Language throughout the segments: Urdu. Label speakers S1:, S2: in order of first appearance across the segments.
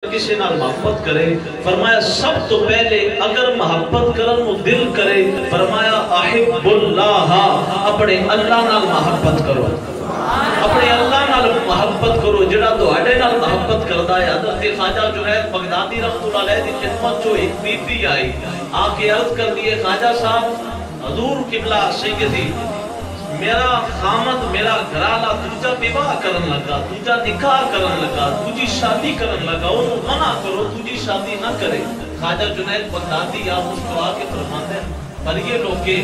S1: کسی نال محبت کرے فرمایا سب تو پہلے اگر محبت کرن وہ دل کرے فرمایا احب اللہ اپنے اللہ نال محبت کرو اپنے اللہ نال محبت کرو جڑا تو اڈے نال محبت کردا ہے حضرت خواجہ جنید بغدادی رحمۃ اللہ علیہ دی خدمت جو ایک بی بی آئی آ کے عرض کر دیے خواجہ صاحب حضور قبلہ سیدی میرا خامد میرا گھرالا دوجا بیواہ کرن لگا دوجا نکاح کرن لگا دوجی شادی کرن لگا انہوں منع کرو دوجی شادی نہ کرے خواجہ جنید بغدادی آپ مسکرا کے فرماتے ہیں پر یہ لوگے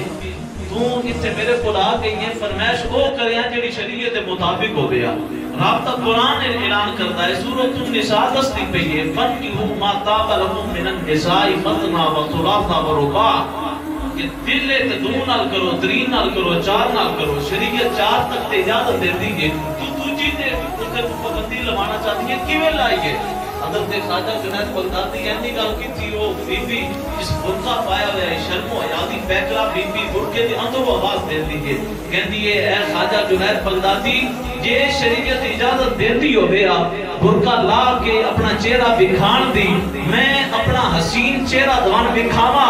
S1: تو اسے میرے کو آ گئی ہیں فرمائش او کریں جڑی شریعت مطابق ہو گیا رابطہ قرآن اعلان کرتا ہے سورۃ النساء دستی پہ یہ فَنْكِحُوا مَا طَابَ لَكُم مِّنَ النِّسَاءِ مَثْنَىٰ وَثُلَاثَ وَرُبَاعَ کہ دلے تے دو نال کرو ترین نال کرو چار نال کرو شریعت چار تک تے اجازت دے دی ہے تو جی تے پابندی لوانا چاہتی ہے کیویں لائیے حضرت خواجہ جنید بغدادی ایسی گل کی تھی وہ بی بی اس برقع پایا ہوا ہے شرم و حیا دی بیکرا بی بی برقعے دی اندروں آواز دے دی ہے کہندی ہے اے خواجہ جنید بغدادی جے شریعت اجازت دیتی ہو گیا برقع لا کے اپنا چہرہ دکھان دی میں اپنا حسین چہرہ دوان دکھاوا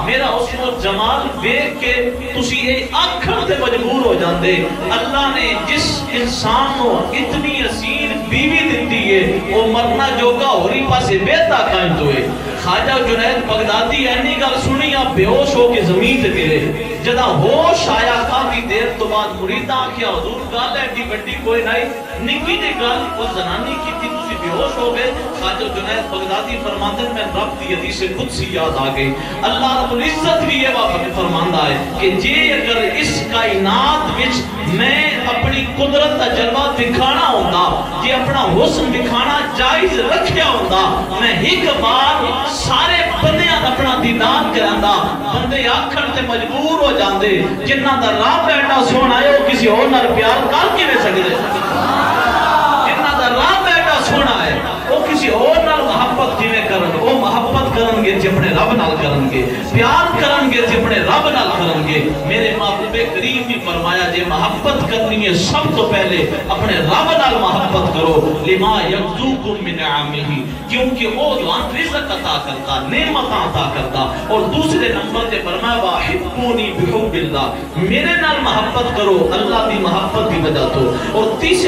S1: میرا حسن و جمال دیکھ کے تسی یہ آنکھن سے مجبور ہو جاندے اللہ نے جس انسان کو اتنی حسین بیوی دیتی ہے وہ مرنا جوگا ہوری پاسے بیتا قائم ہوئے خواجہ جنید بغدادی اینی گل سنی آپ بے ہوش ہو کے زمین تے گرے جدا ہوش آیا کافی دیر تو بعد مریداں کیا حضور گل ایڈی بڑی کوئی نہیں نکی دے گل وہ زنانی کی تھی تسی بے ہوش ہو گئے خواجہ جنید بغدادی فرماندن میں رب دی حدیث قدسی یاد آ گئی اللہ رب العزت بھی یہ واقع فرماندہ ہے کہ جے اگر اس کائنات وچ میں اپنی قدرت کا جلوہ دکھانا ہوتا جے اپنا حسن دکھانا جائز رکھیا ہوتا میں ایک بار سارے بندیاں اپنا دیدار کراندا بندے آکھن تے مجبور ہو جاندے جنہاں دا رب ایڈا سونا ہے وہ کسی اور نال پیار کر کے سکدے جنہاں دا رب ایڈا سونا ہے وہ کسی اور نال محبت جویں کرن وہ محبت کرن گے جے اپنے رب نال کرن گے پیار کرن گے جے اپنے رب نال کرن گے میرے محبوب کریم نے فرمایا جے محبت کرنی ہے سب تو پہلے اپنے رب نال محبت کرو لما یرزقکم من نعمہ کیونکہ وہ دوان رزق عطا کرتا نعمت عطا کرتا اور دوسرے نمبر تے فرمایا واحبونی بحب اللہ میرے نال محبت کرو اللہ دی محبت دی وجہ تو اور تیسرے